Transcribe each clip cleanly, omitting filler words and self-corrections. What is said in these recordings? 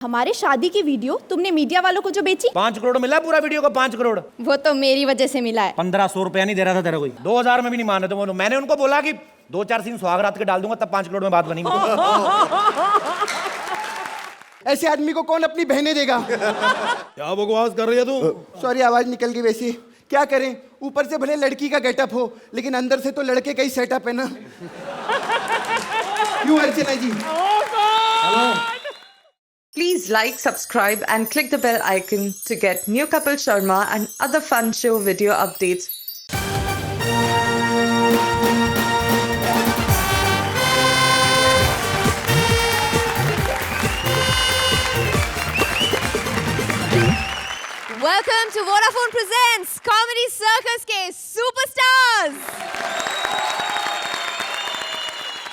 हमारे शादी की वीडियो तुमने मीडिया वालों को जो बेची 5 करोड़ मिला पूरा वीडियो का 5 करोड़। वो तो मेरी वजह से मिला है। 1500 रुपया नहीं दे रहा था तेरा कोई, 2000 में भी नहीं मान रहे थे। मैंने उनको बोला कि 2-4 सीन सुहाग रात के डाल दूंगा तब 5 करोड़ में बात बनी। ऐसे आदमी को कौन अपनी बहनें देगा? क्या बकवास कर रही है तू? सॉरी, आवाज निकल गई। वैसे क्या करें, ऊपर से भले लड़की का गेटअप हो लेकिन अंदर से तो लड़के का ही सेटअप है ना। क्यों अर्चना जी? Please like, subscribe and click the bell icon to get new Kapil Sharma and other fun show video updates. Welcome to Vodafone presents comedy circus के सुपरस्टार्स।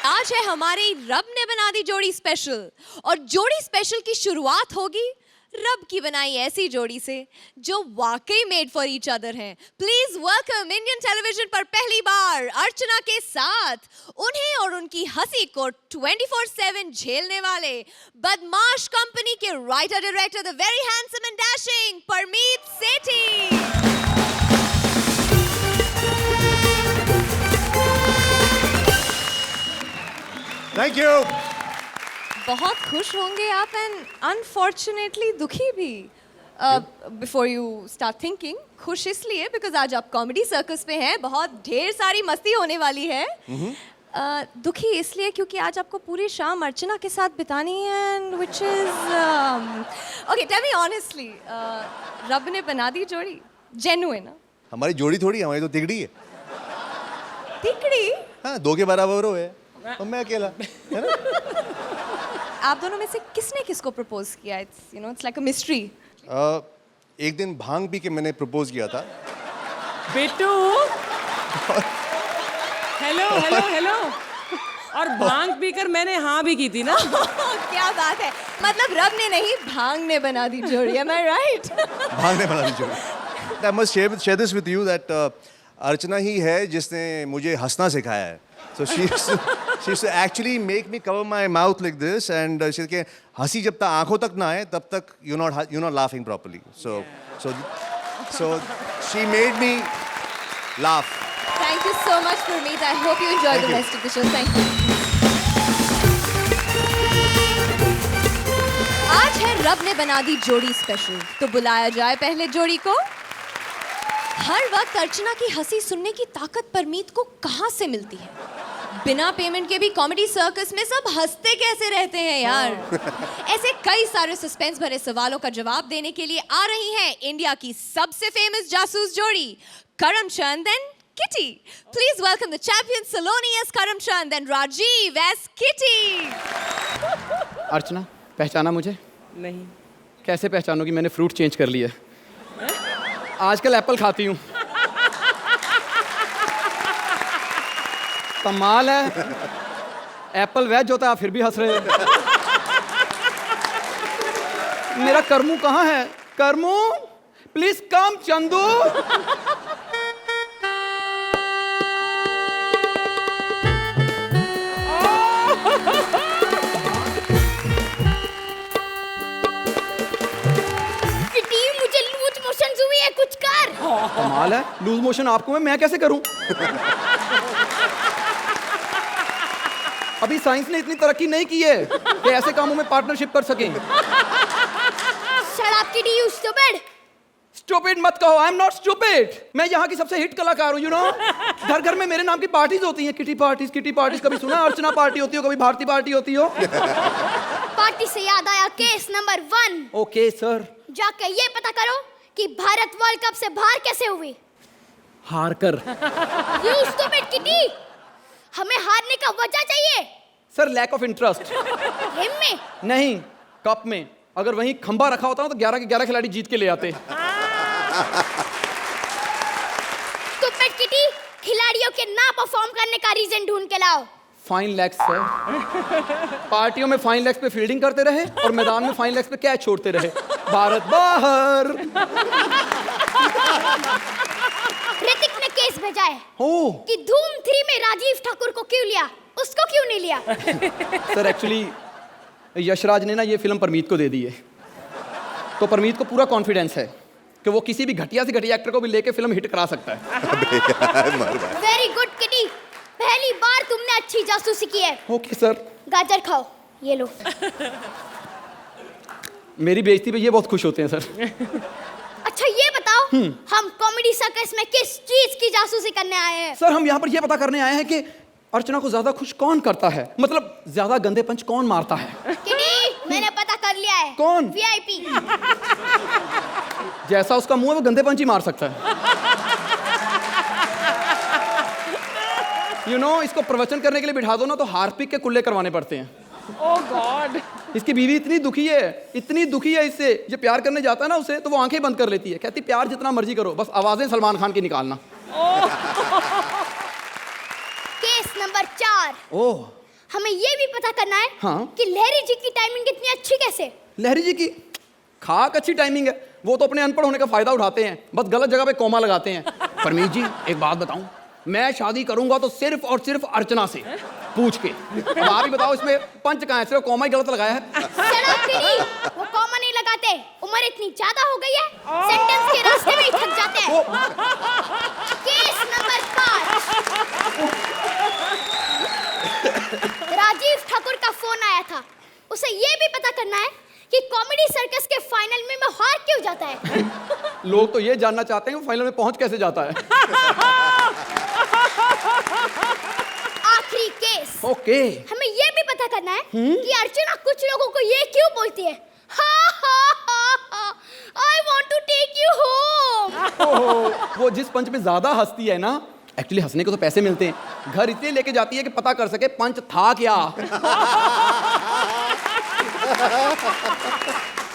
आज है हमारी रब ने बना दी जोड़ी स्पेशल, और जोड़ी स्पेशल की शुरुआत होगी रब की बनाई ऐसी जोड़ी से जो वाकई मेड फॉर ईच अदर हैं। प्लीज वेलकम इंडियन टेलीविजन पर पहली बार अर्चना के साथ उन्हें और उनकी हंसी को 24/7 झेलने वाले बदमाश कंपनी के writer director the very handsome and dashing Parmeet Sethi. Thank you. बहुत खुश होंगे आप एंड अनफॉर्चुनेटली दुखी भी। बिफोर यू स्टार्ट थिंकिंग, खुश इसलिए बिकॉज आज आप कॉमेडी सर्कस पे हैं, बहुत ढेर सारी मस्ती होने वाली है। दुखी इसलिए क्योंकि आज आपको पूरी शाम अर्चना के साथ बितानी है and which is okay, tell me honestly, Rab Ne बना दी जोड़ी जेन्युइन? हमारी जोड़ी थोड़ी, हमारी तो तिगड़ी है। तिकड़ी? हाँ, 2 के बराबर हो है और मैं अकेला, है ना? आप दोनों में से किसने किसको प्रपोज किया? It's you know it's like a mystery. एक दिन भांग पी के मैंने प्रपोज किया था। बेटू हेलो हेलो हेलो, और भांग पीकर मैंने हाँ भी की थी ना। क्या बात है, मतलब रब ने नहीं भांग ने बना दी जोड़ी, am I right? भांग ने बना दी जोड़ी। I must share this with you that अर्चना ही है जिसने मुझे हंसना सिखाया है। So she used to actually make me cover my mouth like this and she said कि हंसी जब तक आंखों तक ना आए तब तक you're not laughing properly. So she made me laugh. Thank you so much Gurmeet. I hope you enjoy the rest of the show. Thank you. आज है रब ने बना दी जोड़ी स्पेशल, तो बुलाया जाए पहले जोड़ी को। हर वक्त अर्चना की हंसी सुनने की ताकत परमीत को कहां से मिलती है? बिना पेमेंट के भी कॉमेडी सर्कस में सब हंसते कैसे रहते हैं यार? ऐसे कई सारे सस्पेंस भरे सवालों का जवाब देने के लिए आ रही हैं इंडिया की सबसे फेमस जासूस जोड़ी Karamchand and Kitty. Please welcome the champion Saloni as Karamchand and Rajiv as Kitty. Archana, पहचाना मुझे? नहीं। कैसे पहचानोगी? मैंने फ्रूट चेंज कर लिया। आजकल एप्पल खाती हूँ। कमाल है, एप्पल वेज होता है, आप फिर भी हंस रहे हो। मेरा करमू कहाँ है? करमू प्लीज कम। चंदू कुछ कर। कमाल है, लूज मोशन आपको है, मैं कैसे करूं? अभी साइंस ने इतनी तरक्की नहीं की है कि ऐसे कामों में पार्टनरशिप कर सकें। Shut up, kitty, you stupid. Stupid मत कहो, आई एम नॉट स्टूपिड। मैं यहाँ की सबसे हिट कलाकार हूँ, यू नो। घर घर में मेरे नाम की पार्टीज होती हैं, किटी पार्टीज। कभी सुना अर्चना पार्टी होती हो, कभी भारती पार्टी होती हो? पार्टी से याद आया, केस नंबर 1। Okay sir. जाके ये पता करो कि भारत वर्ल्ड कप से बाहर कैसे हुई। हार कर। You stupid kitty, हमें हारने का वजह चाहिए। Sir lack of interest. Game में नहीं, कप में। अगर वहीं खंबा रखा होता ना तो 11 के 11 खिलाड़ी जीत के ले आते। Stupid kitty, खिलाड़ियों के ना परफॉर्म करने का रीजन ढूंढ के लाओ। Fine legs sir. पार्टियों में फाइन लेग्स पे फील्डिंग करते रहे और मैदान में फाइन लेग्स पे कैच छोड़ते रहे। भारत बाहर। ऋतिक ने केस भेजा है कि धूम 3 में राजीव ठाकुर को क्यों लिया, उसको क्यों नहीं लिया? सर एक्चुअली यशराज ने ना ये फिल्म परमीत को दे दी है, तो परमीत को पूरा कॉन्फिडेंस है कि वो किसी भी घटिया से घटिया एक्टर को भी लेके फिल्म हिट करा सकता है। वेरी गुड किटी, पहली बार तुमने अच्छी जासूसी की है। Okay sir. गाजर खाओ, ये लो। मेरी बेइज्जती पे ये बहुत खुश होते हैं सर। अच्छा ये बताओ, हम कॉमेडी सर्कस में किस चीज की जासूसी करने आए हैं? सर हम यहाँ पर ये पता करने आए हैं कि अर्चना को ज्यादा खुश कौन करता है, मतलब ज्यादा गंदे पंच कौन मारता है। किटी, मैंने पता कर लिया है। कौन? वीआईपी। जैसा उसका मुंह है वो गंदे पंच ही मार सकता है। इसको प्रवचन करने के लिए बिठा दो ना तो हार्पिक के कुल्ले करवाने पड़ते हैं। ओह गॉड। इसकी बीवी इतनी दुखी है, इतनी दुखी है इससे, ये प्यार करने जाता है ना उसे तो वो आंखें बंद कर लेती है, कहती प्यार जितना मर्जी करो, बस आवाजें सलमान खान की निकालना। Case number 4। ओह। हमें ये भी पता करना है हाँ? कि लहरी जी की टाइमिंग इतनी अच्छी कैसे? लहरी जी की खाक अच्छी टाइमिंग है, वो तो अपने अनपढ़ होने का फायदा उठाते हैं, बस गलत जगह पे कोमा लगाते हैं। परमीत जी एक बात बताऊं, मैं शादी करूंगा तो सिर्फ और सिर्फ अर्चना से पूछ के। अब आप ही बताओ इसमें पंच कहाँ है, सिर्फ कोमा ही गलत लगाया है। Shut up, किटी, वो कॉमा नहीं लगाते, उम्र इतनी ज्यादा हो गई है, सेंटेंस के रास्ते में ही थक जाते हैं। Case number 5। राजीव ठाकुर का फोन आया था, उसे ये भी पता करना है कि कॉमेडी सर्कस के फाइनल में वो हार क्यों जाता है। लोग तो ये जानना चाहते हैं वो फाइनल में पहुंच कैसे जाता है। आखिरी केस। ओके। हमें ये भी पता करना है कि अर्चना कुछ लोगों को ये क्यों बोलती है, I want to take you home। वो जिस पंच में ज्यादा हंसती है ना, एक्चुअली हंसने को तो पैसे मिलते हैं, घर इसलिए लेके जाती है कि पता कर सके पंच था क्या।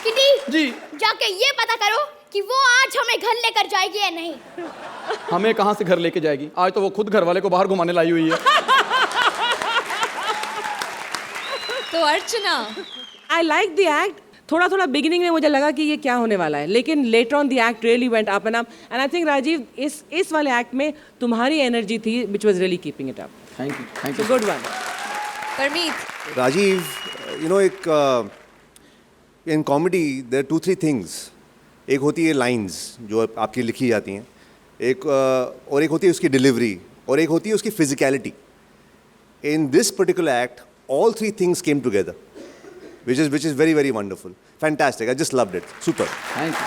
किटी जी। जाके ये पता करो कि वो आज हमें घर लेकर जाएगी या नहीं। हमें कहां से घर लेके जाएगी, आज तो वो खुद घर वाले को बाहर घुमाने लाई हुई है। तो अर्चना, आई लाइक द एक्ट। थोड़ा थोड़ा बिगिनिंग में मुझे लगा कि ये क्या होने वाला है, लेकिन later on the act really went up and up, and I think Rajeev इस वाले एक्ट में तुम्हारी एनर्जी थी which was really keeping it up. Thank you good one. Parmeet, Rajeev, in comedy there 2-3 things. एक होती है लाइंस जो आपकी लिखी जाती हैं, और एक होती है उसकी डिलीवरी, और एक होती है उसकी physicality. In this particular act all 3 things came together, which is very, very wonderful. Fantastic. I just loved it. Super. Thank you.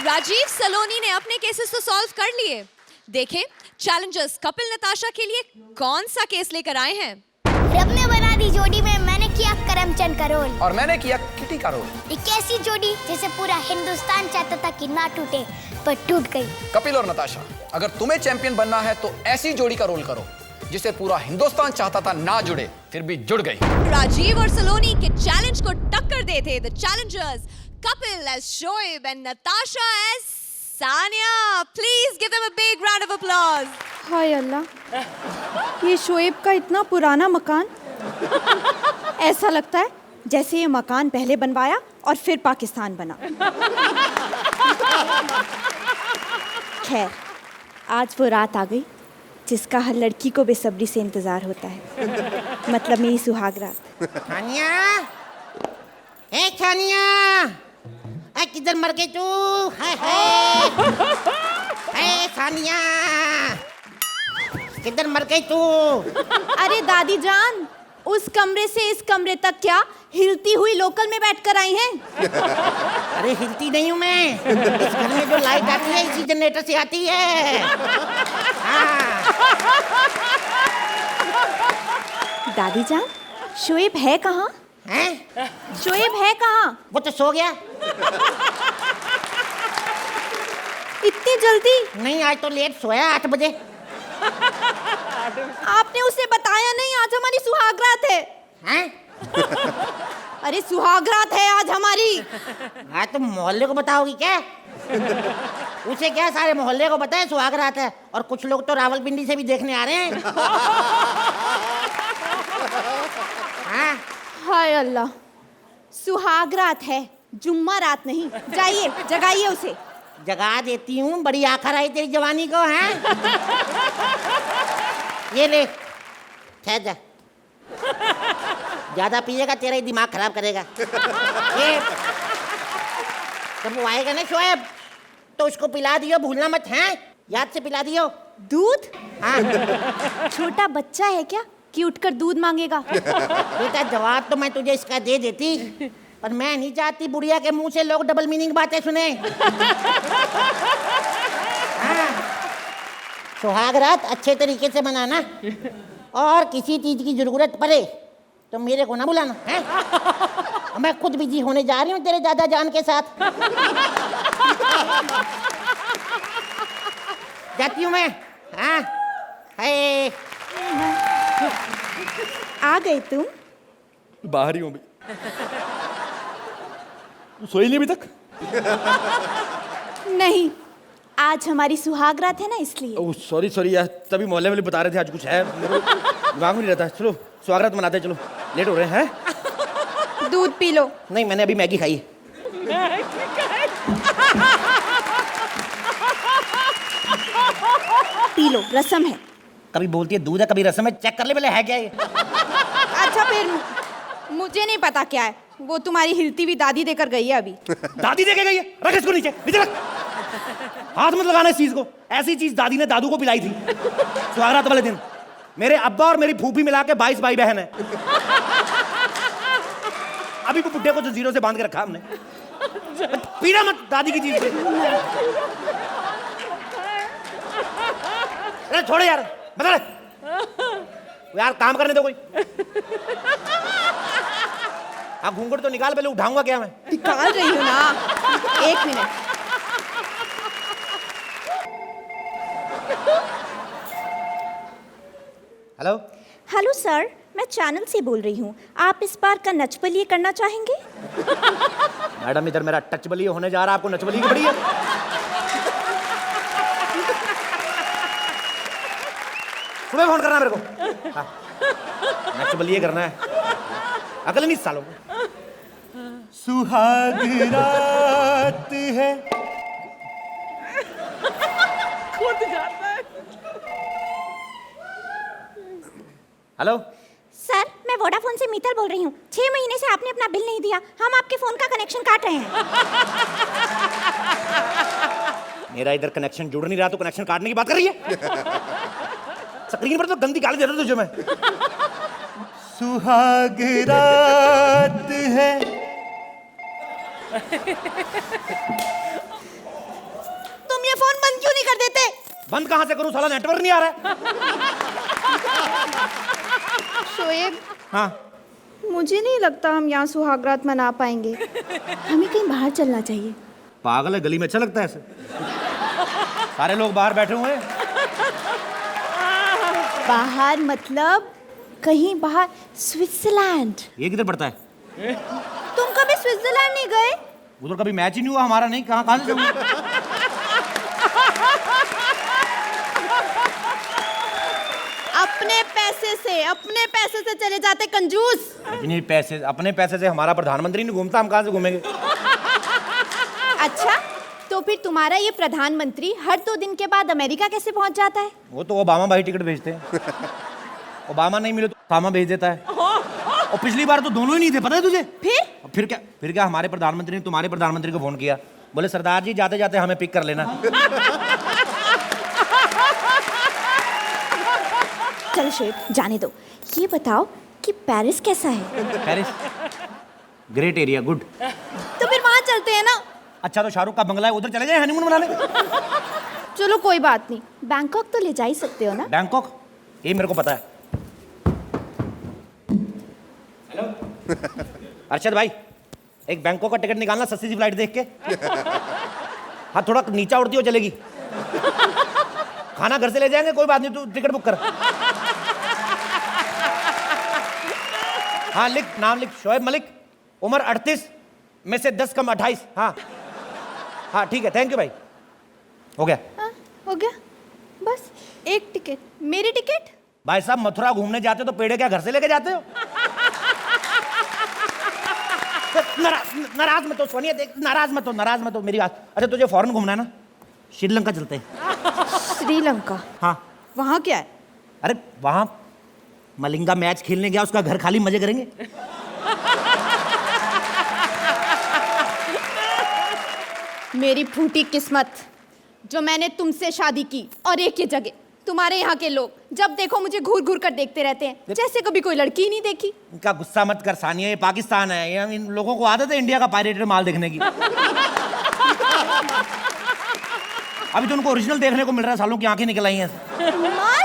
Rajiv Saloni ने अपने केसेस तो सॉल्व कर लिए। देखें चैलेंजर्स कपिल नताशा के लिए कौन सा केस लेकर आए हैं। रब ने बना दी जोड़ी में मैंने किया करमचंद का रोल, और मैंने किया किटी का रोल। एक ऐसी जोड़ी जिसे पूरा हिंदुस्तान चाहता था कि ना टूटे, पर टूट गई। कपिल और नताशा, अगर तुम्हें चैंपियन बनना है तो ऐसी जोड़ी का रोल करो जिसे पूरा हिंदुस्तान चाहता था ना जुड़े, फिर भी जुड़ गई। राजीव और सलोनी के चैलेंज को टक्कर देते the challengers Kapil as Shoaib and Natasha as Sania. Please give them a big round of applause. हाय अल्लाह, ये शोएब का इतना पुराना मकान, ऐसा लगता है जैसे ये मकान पहले बनवाया और फिर पाकिस्तान बना। खैर, आज वो रात आ गई जिसका हर लड़की को बेसब्री से इंतजार होता है, मतलब मेरी सुहाग रात। छानिया, ए छानिया, किधर मर गई तू? ए छानिया, किधर मर गई तू? अरे दादी जान, उस कमरे से इस कमरे तक क्या हिलती हुई लोकल में बैठकर आई हैं? अरे हिलती नहीं हूँ मैं, इस घर में जो लाइट आती है इसी जनरेटर से आती है। हाँ। दादी जान, शोएब है कहाँ? हैं? शोएब है कहाँ? वो तो सो गया। इतनी जल्दी? नहीं, आज तो लेट सोया, 8 बजे। आपने उसे बताया नहीं आज हमारी सुहागरात है। हैं? अरे सुहागरात है आज हमारी। हाँ, तुम मोहल्ले को बताओगी क्या? उसे क्या, सारे मोहल्ले को पता है सुहागरात है, और कुछ लोग तो रावलपिंडी से भी देखने आ रहे हैं। हाँ? हाय अल्लाह, सुहागरात है, जुम्मा रात नहीं। जाइए जगाइए उसे। जगा देती हूँ, बड़ी आखर आई तेरी जवानी को, हैं? ये ले, ठहर जा। ज्यादा पिएगा तेरा ही दिमाग खराब करेगा। ये जब वो आएगा ना शोएब, तो उसको पिला दियो, भूलना मत, हैं? याद से पिला दियो। दूध? हाँ। छोटा बच्चा है क्या कि उठकर दूध मांगेगा? बेटा जवाब तो मैं तुझे इसका दे देती, पर मैं नहीं चाहती बुढ़िया के मुंह से लोग डबल मीनिंग बातें सुने। हाँ। सुहाग रात अच्छे तरीके से मनाना, और किसी चीज की जरूरत पड़े तो मेरे को ना बुलाना, हैं? मैं खुद बिजी होने जा रही हूँ तेरे दादा जान के साथ। जाती हूँ मैं। हाँ, है। आ गए तुम? बाहर ही हूँ अभी। तू सोई नहीं अभी तक? नहीं, आज हमारी सुहाग रात है ना, इसलिए। ओह सॉरी यार, तभी मोहल्ले वाले बता रहे थे आज कुछ है, मेरे दिमाग में नहीं रहता। चलो स्वागत मनाते हैं, चलो लेट हो रहे हैं। दूध पी लो। नहीं, मैंने अभी मैगी खाई है। पी लो, रसम है। कभी बोलती है दूध है, कभी रसम है, चेक कर ले पहले है क्या ये। अच्छा फिर मुझे नहीं पता क्या है, वो तुम्हारी हिलती हुई दादी देकर गई है अभी। दादी देके गई है? रख इसको नीचे रख। हाथ मत लगाना इस चीज को। ऐसी चीज दादी ने दादू को पिलाई थी सुहागरात वाले दिन। मेरे अब्बा और मेरी फूफी मिला के 22 भाई बहन है। अभी वो बुड्ढे को जंजीरों से बांध के रखा हमने। पीना मत दादी की चीज। अरे छोड़े यार, बता यार, काम करने दो कोई। हाँ, घूंघट तो निकाल, पहले उठाऊंगा क्या मैं? निकाल रही हूँ ना, 1 मिनट। हेलो हेलो सर, मैं चैनल से बोल रही हूँ। आप इस बार का नच बलिए करना चाहेंगे? मैडम, इधर मेरा टच बलिए होने जा रहा है, आपको नच बलिए की पड़ी है? सुबह फोन करना मेरे को। हाँ, नच बलिए करना है। अकल नहीं सालों को। सुहाग रात है। खुद जाता है। हेलो सर, मैं वोडाफोन से मीतल बोल रही हूँ। 6 महीने से आपने अपना बिल नहीं दिया, हम आपके फोन का कनेक्शन काट रहे हैं। मेरा इधर कनेक्शन जुड़ नहीं रहा तो कनेक्शन काटने की बात कर रही है? स्क्रीन पर तो गंदी गाली दे रहा तुझे मैं। सुहाग रात है। तुम ये फोन बंद क्यों नहीं कर देते? बंद कहां से करूं, साला नेटवर्क नहीं आ रहा है। शोएब, हाँ, मुझे नहीं लगता हम यहाँ सुहागरात मना पाएंगे। हमें कहीं बाहर चलना चाहिए। पागल है, गली में अच्छा लगता है ऐसे? सारे लोग बाहर बैठे हुए हैं। बाहर मतलब कहीं बाहर, स्विट्जरलैंड। ये किधर पड़ता है? तुम कभी स्विट्जरलैंड नहीं गए? उधर कभी मैच ही नहीं हुआ हमारा। नहीं, कहाँ से जाऊंगा? अपने पैसे से चले जाते कंजूस। अपने पैसे से हमारा प्रधानमंत्री नहीं घूमता, हम कहाँ से घूमेंगे? अच्छा, तो फिर तुम्हारा ये प्रधानमंत्री हर 2 दिन के बाद अमेरिका कैसे पहुंच जाता है? वो तो ओबामा भाई टिकट भेजते हैं। ओबामा नहीं मिले तो ओसामा भेज देता है। और पिछली बार तो दोनों ही नहीं थे, पता है तुझे? फिर क्या हमारे प्रधानमंत्री ने तुम्हारे प्रधानमंत्री को फोन किया, बोले सरदार जी जाते जाते हमें पिक कर लेना। चल शेर, जाने दो। ये बताओ कि पेरिस कैसा है? Paris great area, good. तो फिर वहां चलते हैं ना। अच्छा, तो शाहरुख का बंगला है, उधर चले जाए हनीमून मनाने। चलो कोई बात नहीं, बैंकॉक तो ले जा ही सकते हो ना। बैंकॉक? ये मेरे को पता है। हेलो अरशद भाई, एक बैंकॉक का टिकट निकालना, सस्ती सी फ्लाइट देख के। हाँ, थोड़ा नीचा उड़ती हो चलेगी। खाना घर से ले जाएंगे, कोई बात नहीं, तू टिकट बुक कर। हाँ लिख, नाम लिख, शोएब मलिक, उम्र 38 में से 10 कम 28। हाँ ठीक है, थैंक यू भाई। हो गया? हो गया, बस एक टिकट। मेरी टिकट? भाई साहब, मथुरा घूमने जाते हो तो पेड़े क्या घर से लेके जाते हो? नाराज मत हो सोनिया, देख नाराज मत हो मेरी बात। अच्छा तुझे फॉरेन घूमना है ना, श्रीलंका चलते हैं। श्रीलंका? हाँ। वहाँ क्या है? अरे वहाँ मलिंगा मैच खेलने गया, उसका घर खाली, मजे करेंगे। मेरी फूटी किस्मत जो मैंने तुमसे शादी की, और एक ही जगह तुम्हारे यहाँ के लोग जब देखो मुझे घूर घूर कर देखते रहते हैं, जैसे कभी कोई लड़की ही नहीं देखी। इनका गुस्सा मत कर सानिया, ये पाकिस्तान है, ये इन लोगों को आदत है इंडिया का पायरेटेड माल देखने की। अभी तो उनको ओरिजिनल देखने को मिल रहा है, सालों की आंखें निकल आई हैं। माल?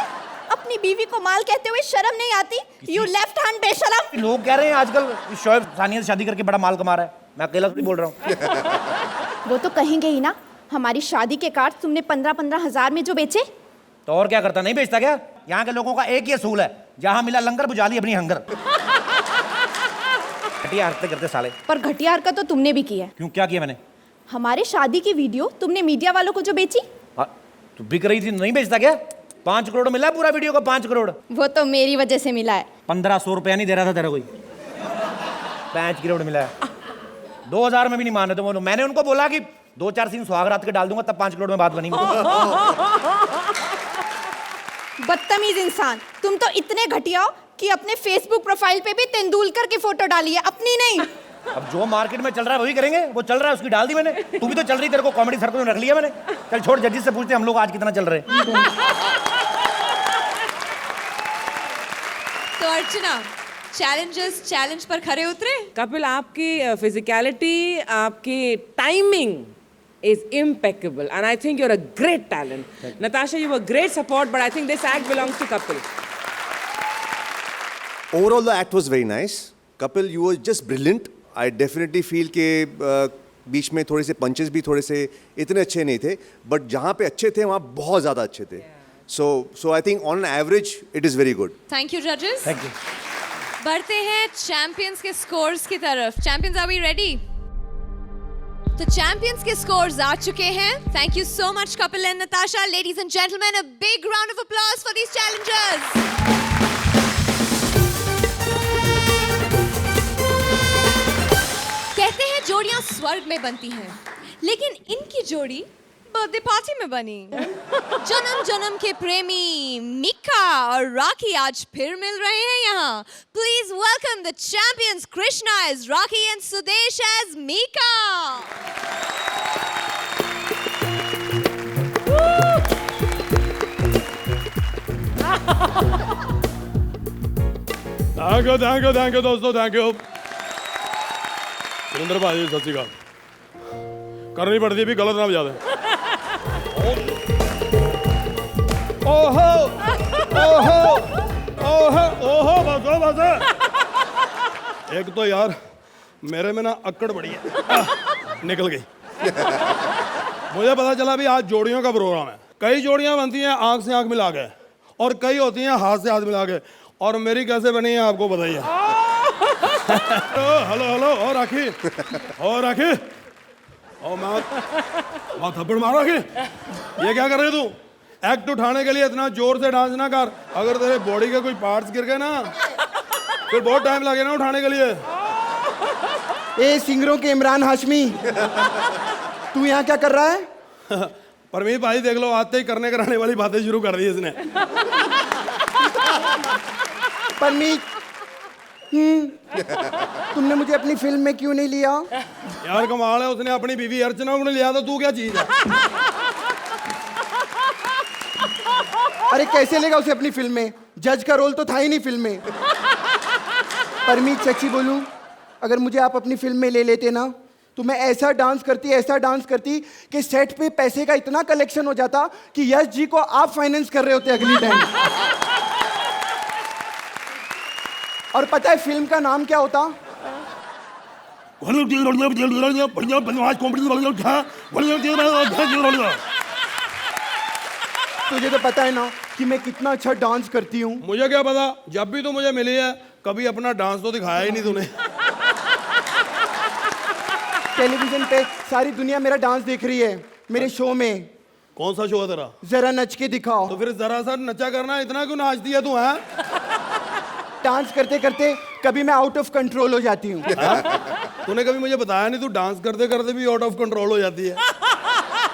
अपनी बीवी को माल कहते हुए शर्म नहीं आती? यू लेफ्ट हैंड बेशरम। लोग कह रहे हैं आजकल शोएब सानिया से शादी करके बड़ा माल कमा रहा है, मैं अकेला नहीं बोल रहा हूँ। वो तो कहेंगे ही ना, हमारी शादी के कार्ड तुमने 15-15 हजार में जो बेचे। तो और क्या करता, नहीं बेचता क्या? यहाँ के लोगों का एक ही असूल है, जहाँ मिला लंगर बुझा ली अपनी हंगर। घटिया हरकतें करते साले। पर घटिया हरकत तो तुमने भी की है। क्यों, क्या किया मैंने? हमारे शादी की वीडियो तुमने मीडिया वालों को जो बेची। तू बिक रही थी, नहीं बेचता क्या? 5 करोड़ मिला पूरा वीडियो का, 5 करोड़। वो तो मेरी वजह से मिला है। 1500 रुपया नहीं दे रहा था तेरा कोई, 5 करोड़ मिला है। 2000 में भी नहीं माने तो मैंने उनको बोला कि 2-4 सीन सुहागरात के डाल दूंगा, तब 5 करोड़ में बात बनी। बदतमीज इंसान, तुम तो इतने घटिया हो कि अपने फेसबुक प्रोफाइल पे भी तेंदुलकर की फोटो डाली है, अपनी नहीं। अब जो मार्केट में चल रहा है वही करेंगे, वो चल रहा है उसकी डाल दी मैंने। तू भी तो चल रही, तेरे को कॉमेडी सर्कल में रख लिया मैंने। चल छोड़, जजेस से पूछते हम लोग आज कितना चल रहे हैं। तो अर्चना, चैलेंजर्स चैलेंज पर खरे उतरे। कपिल, आपकी फिजिकलिटी, आपकी timing is impeccable, and I think you're a great talent. Natasha, you were great support, but I think this act belongs to Kapil. Overall, the act was very nice. Kapil, you were just brilliant. I definitely feel कि बीच में थोड़े से punches भी थोड़े से इतने अच्छे नहीं थे, but जहाँ पे अच्छे थे वहाँ बहुत ज़्यादा अच्छे थे. So I think on an average it is very good. Thank you judges. Thank you. बढ़ते हैं चैंपियंस के स्कोर्स की तरफ। Champions, are we ready? तो चैंपियंस के स्कोर्स आ चुके हैं। Thank you so much Kapil and Natasha. Ladies and gentleman, a big round of applause for these challengers. कहते हैं जोड़ियां स्वर्ग में बनती हैं, लेकिन इनकी जोड़ी बर्थडे पार्टी में बनी। जन्म जन्म के प्रेमी मीका और रॉकी आज फिर मिल रहे हैं यहाँ। Please welcome the champions, Krishna as Rocky and Sudesh as Mika. Thank you दोस्तों, थैंक यू। सुरेंद्र भाई सत श्री अकाल। करनी पड़ती भी गलत ना बजा दे। ओहो ओहो ओहो ओहो, बस बस। एक तो यार मेरे में ना अक्कड़ बड़ी है, निकल गई। मुझे पता चला भी आज जोड़ियों का प्रोग्राम है। कई जोड़ियां बनती हैं आंख से आंख मिला के, और कई होती हैं हाथ से हाथ मिला के, और मेरी कैसे बनी है आपको बताइए। हेलो हेलो, और राखी, और राखी, और मैं थप्पड़ मार राखी। ये क्या कर रही तू? एक्ट उठाने के लिए इतना जोर से डांस ना कर, अगर तेरे बॉडी के कोई पार्ट्स गिर गए ना फिर बहुत टाइम लगे ना उठाने के लिए। ए सिंगरों के इमरान हाशमी, तू यहाँ क्या कर रहा है? परमीत भाई देख लो, आते ही करने कराने वाली बातें शुरू कर दी इसने। परमीत, तुमने मुझे अपनी फिल्म में क्यों नहीं लिया? यार कमाल है, उसने अपनी बीवी अर्चना को नहीं लिया, तो तू क्या चीज है? अरे कैसे लेगा उसे अपनी फिल्म में? जज का रोल तो था ही नहीं फिल्म में। परमीत, सच्ची बोलूं, अगर मुझे आप अपनी फिल्म में ले लेते ना, तो मैं ऐसा डांस करती कि सेट पे पैसे का इतना कलेक्शन हो जाता कि यश जी को आप फाइनेंस कर रहे होते अगली टाइम। और पता है फिल्म का नाम क्या होता? तुझे तो पता है ना कि मैं कितना अच्छा डांस करती हूँ। मुझे क्या पता, जब भी तू मुझे मिली है कभी अपना डांस तो दिखाया ही नहीं तूने। टेलीविजन पे सारी दुनिया मेरा डांस देख रही है, मेरे शो में। कौन सा शो है तेरा? जरा नच के दिखाओ। तो फिर जरा सा नचा करना, इतना क्यों नाचती है तू? है डांस करते करते कभी मैं आउट ऑफ कंट्रोल हो जाती हूँ। तूने कभी मुझे बताया नहीं, तू डांस करते करते भी आउट ऑफ कंट्रोल हो जाती है।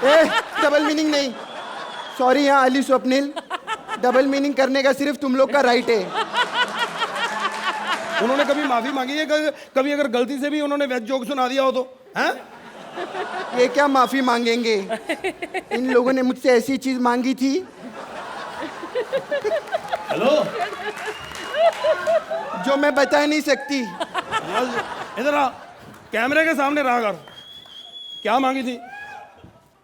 ए, डबल मीनिंग नहीं। सॉरी यहाँ अली स्वप्निल, डबल मीनिंग करने का सिर्फ तुम लोग का राइट है। उन्होंने कभी माफी मांगी है? कभी अगर गलती से भी उन्होंने वेज जोक सुना दिया हो तो? हैं? ये क्या माफी मांगेंगे? इन लोगों ने मुझसे ऐसी चीज मांगी थी। हेलो, जो मैं बता नहीं सकती। इधर आ, कैमरे के सामने रहा कर। क्या मांगी थी?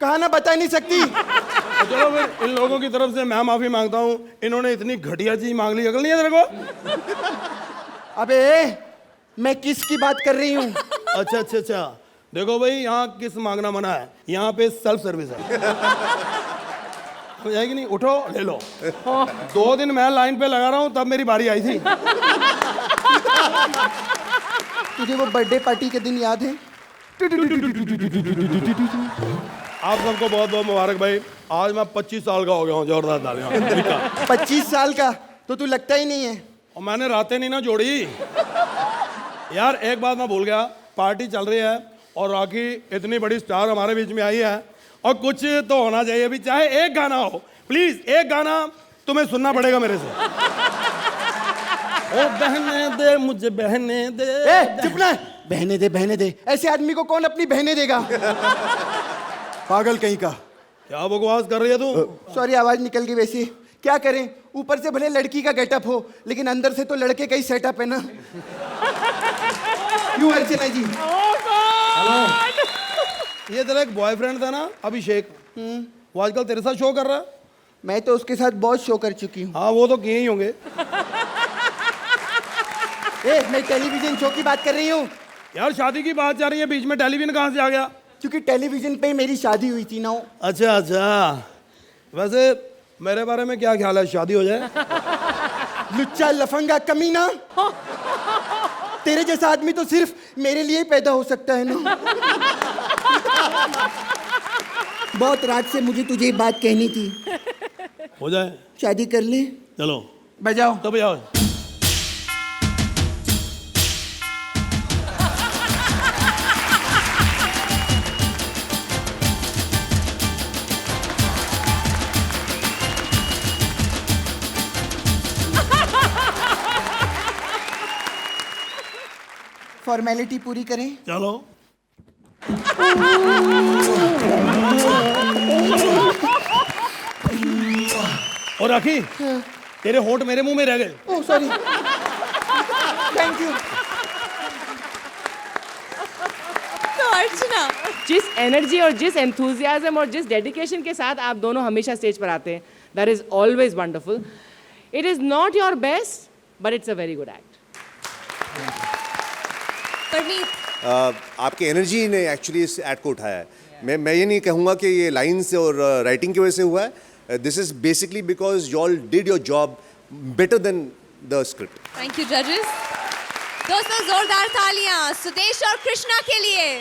कहा ना बता नहीं सकती। तो चलो फिर इन लोगों की तरफ से मैं माफी मांगता हूँ। इन्होंने इतनी घटिया चीज मांग ली, अकल नहीं है तेरे को? अबे मैं किस की बात कर रही हूँ? अच्छा अच्छा अच्छा, देखो भाई, यहाँ किस मांगना मना है, यहाँ पे सेल्फ सर्विस है। हो जाएगी नहीं, उठो ले लो। 2 दिन मैं लाइन पे लगा रहा हूँ, तब मेरी बारी आई थी। तुझे वो बर्थडे पार्टी के दिन याद है? आप सबको बहुत बहुत मुबारक भाई। आज मैं 25 साल का हो गया हूँ। जोरदार तालियां। 25 साल का तो तू लगता ही नहीं है। और मैंने रातें नहीं ना जोड़ी यार। एक बात मैं भूल गया, पार्टी चल रही है और राखी इतनी बड़ी स्टार हमारे बीच में आई है, और कुछ तो होना चाहिए भी, चाहे एक गाना हो। प्लीज एक गाना तुम्हें सुनना पड़ेगा मेरे से। ओ बहने दे मुझे, बहने दे। चुप ना, बहने दे बहने दे। ऐसे आदमी को कौन अपनी बहने देगा? पागल कहीं का। क्या बकवास कर रही है तू? सॉरी, आवाज निकल गई। वैसे क्या करें, ऊपर से भले लड़की का गेटअप हो, लेकिन अंदर से तो लड़के का ही सेटअप है ना। क्यों अर्चना जी? ये तेरा एक बॉयफ्रेंड था ना अभिषेक, वो आजकल तेरे साथ शो कर रहा है? मैं तो उसके साथ बहुत शो कर चुकी हूँ। हाँ, वो तो किए ही होंगे। मैं टेलीविजन शो की बात कर रही हूँ। यार शादी की बात जा रही है, बीच में टेलीविजन कहाँ से आ गया? क्योंकि टेलीविजन पे ही मेरी शादी हुई थी ना। अच्छा अच्छा, वैसे मेरे बारे में क्या ख्याल है, शादी हो जाए? लुच्चा लफंगा कमीना, तेरे जैसा आदमी तो सिर्फ मेरे लिए पैदा हो सकता है ना। बहुत रात से मुझे तुझे बात कहनी थी। हो जाए, शादी कर ले। चलो बजाओ। तो बजाओ। फॉर्मेलिटी पूरी करें। चलो। और राखी, तेरे होंठ मेरे मुंह में रह गए। Oh sorry, thank you. तो अर्चना, जिस एनर्जी और जिस एंथुजियाज्म और जिस डेडिकेशन के साथ आप दोनों हमेशा स्टेज पर आते हैं, that is always wonderful. It is not your best, but it's a very good act. आपकी एनर्जी ने एक्चुअली इस एक्ट को उठाया है। मैं ये नहीं कहूँगा कि ये लाइन्स और राइटिंग की वजह से हुआ है। This is basically because you all did your job better than the script. Thank you जजेस। दोस्तों जोरदार तालियां सुदेश और कृष्णा के लिए।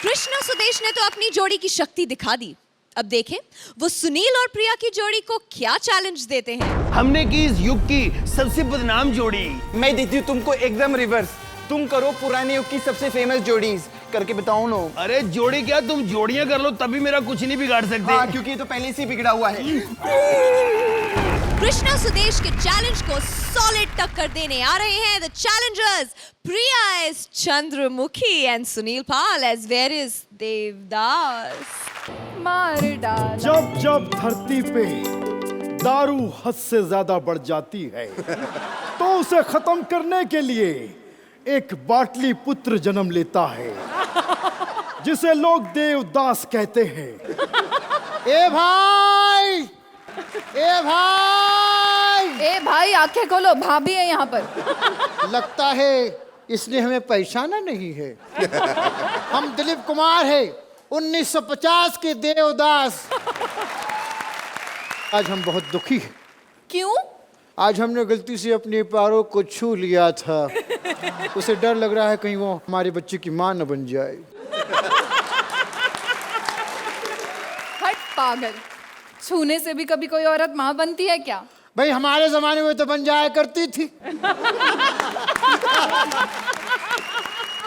कृष्णा सुदेश ने तो अपनी जोड़ी की शक्ति दिखा दी। अब देखें वो सुनील और प्रिया की जोड़ी को क्या चैलेंज देते हैं। हमने की इस युग की सबसे बदनाम जोड़ी। मैं देती हूँ तुमको एकदम रिवर्स। तुम करो पुराने युग की सबसे फेमस जोड़ीज करके बताओ ना। अरे जोड़ी क्या, तुम जोड़ियां कर लो तभी मेरा कुछ नहीं बिगाड़ सकते। हाँ, क्योंकि ये तो पहले से बिगड़ा हुआ है। कृष्णा सुदेश के चैलेंज को सॉलिड टक्कर देने आ रहे हैं the challengers Priya as Chandramukhi and Sunil Pal as various Devdas. मार डाला। जब जब धरती पे दारू हद से ज्यादा बढ़ जाती है तो उसे खत्म करने के लिए एक बाटली पुत्र जन्म लेता है जिसे लोग देवदास कहते हैं। ए भाई, ए भाई, ए भाई आंखें खोलो, भाभी है यहाँ पर। लगता है इसने हमें पहचाना नहीं है। हम दिलीप कुमार है, 1950 के देवदास। आज हम बहुत दुखी हैं। क्यों? आज हमने गलती से अपने पैरों को छू लिया था। उसे डर लग रहा है कहीं वो हमारे बच्चे की मां न बन जाए। हट पागल, छूने से भी कभी कोई औरत माँ बनती है क्या? भाई हमारे जमाने में तो बन जाया करती थी।